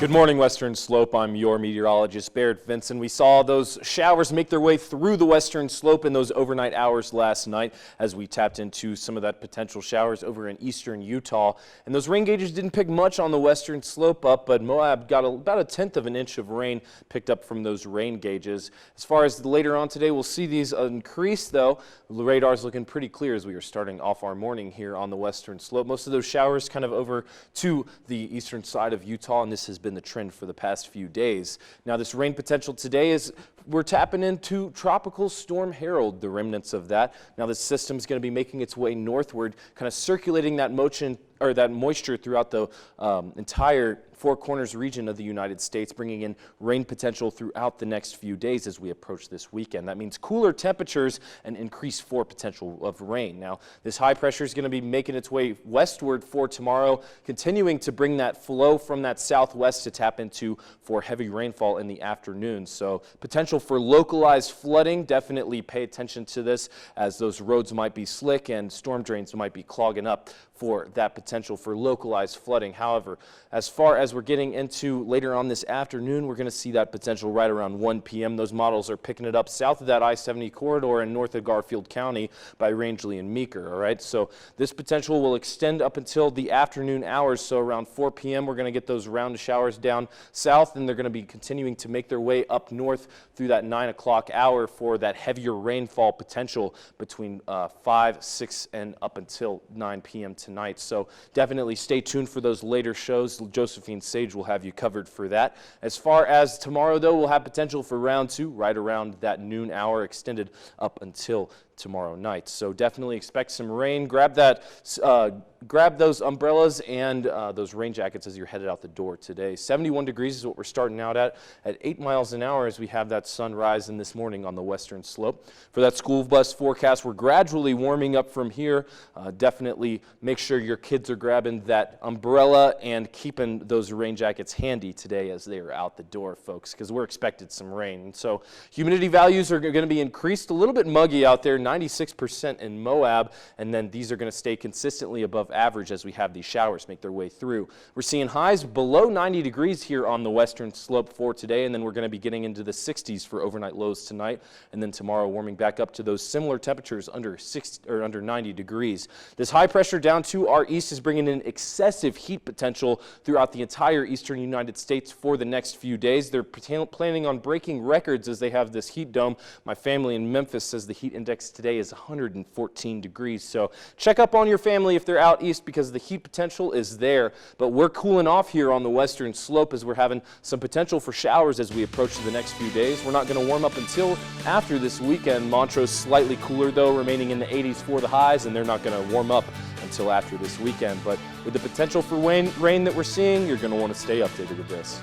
Good morning, Western Slope. I'm your meteorologist, Barrett Vinson. We saw those showers make their way through the Western Slope in those overnight hours last night as we tapped into some of that potential showers over in eastern Utah. And those rain gauges didn't pick much on the Western Slope up, but Moab got about a tenth of an inch of rain picked up from those rain gauges. As far as later on today, we'll see these increase, though. The radar's looking pretty clear as we are starting off our morning here on the Western Slope. Most of those showers kind of over to the eastern side of Utah, and this has been the trend for the past few days. Now, this rain potential today is we're tapping into Tropical Storm Harold, the remnants of that. Now, this system's going to be making its way northward, kind of circulating that motion or that moisture throughout the entire Four Corners region of the United States, bringing in rain potential throughout the next few days as we approach this weekend. That means cooler temperatures and increased for potential of rain. Now, this high pressure is going to be making its way westward for tomorrow, continuing to bring that flow from that southwest to tap into for heavy rainfall in the afternoon. So potential for localized flooding. Definitely pay attention to this, as those roads might be slick and storm drains might be clogging up for that potential for localized flooding. However, as far as we're getting into later on this afternoon, we're going to see that potential right around 1 p.m. Those models are picking it up south of that I-70 corridor and north of Garfield County by Rangeley and Meeker. All right, so this potential will extend up until the afternoon hours. So around 4 p.m. we're going to get those round of showers down south, and they're going to be continuing to make their way up north through that 9 o'clock hour for that heavier rainfall potential between 5, 6, and up until 9 p.m. tonight. So definitely stay tuned for those later shows. Josephine Sage will have you covered for that. As far as tomorrow, though, we'll have potential for round 2 right around that noon hour, extended up until tomorrow night. So definitely expect some rain. Grab those umbrellas and those rain jackets as you're headed out the door today. 71 degrees is what we're starting out at 8 miles an hour as we have that sun rise in this morning on the Western Slope. For that school bus forecast, we're gradually warming up from here. Definitely make sure your kids are grabbing that umbrella and keeping those rain jackets handy today as they are out the door, folks, because we're expected some rain. So humidity values are going to be increased, a little bit muggy out there, 96% in Moab, and then these are going to stay consistently above average as we have these showers make their way through. We're seeing highs below 90 degrees here on the Western Slope for today, and then we're going to be getting into the 60s for overnight lows tonight, and then tomorrow warming back up to those similar temperatures under 90 degrees. This high pressure down to our east is bringing in excessive heat potential throughout the entire eastern United States for the next few days. They're planning on breaking records as they have this heat dome. My family in Memphis says the heat index today is 114 degrees. So check up on your family if they're out east, because the heat potential is there. But we're cooling off here on the Western Slope as we're having some potential for showers as we approach the next few days. We're not going to warm up until after this weekend. Montrose slightly cooler, though, remaining in the 80s for the highs, and they're not going to warm up until after this weekend. But with the potential for rain that we're seeing, you're going to want to stay updated with this.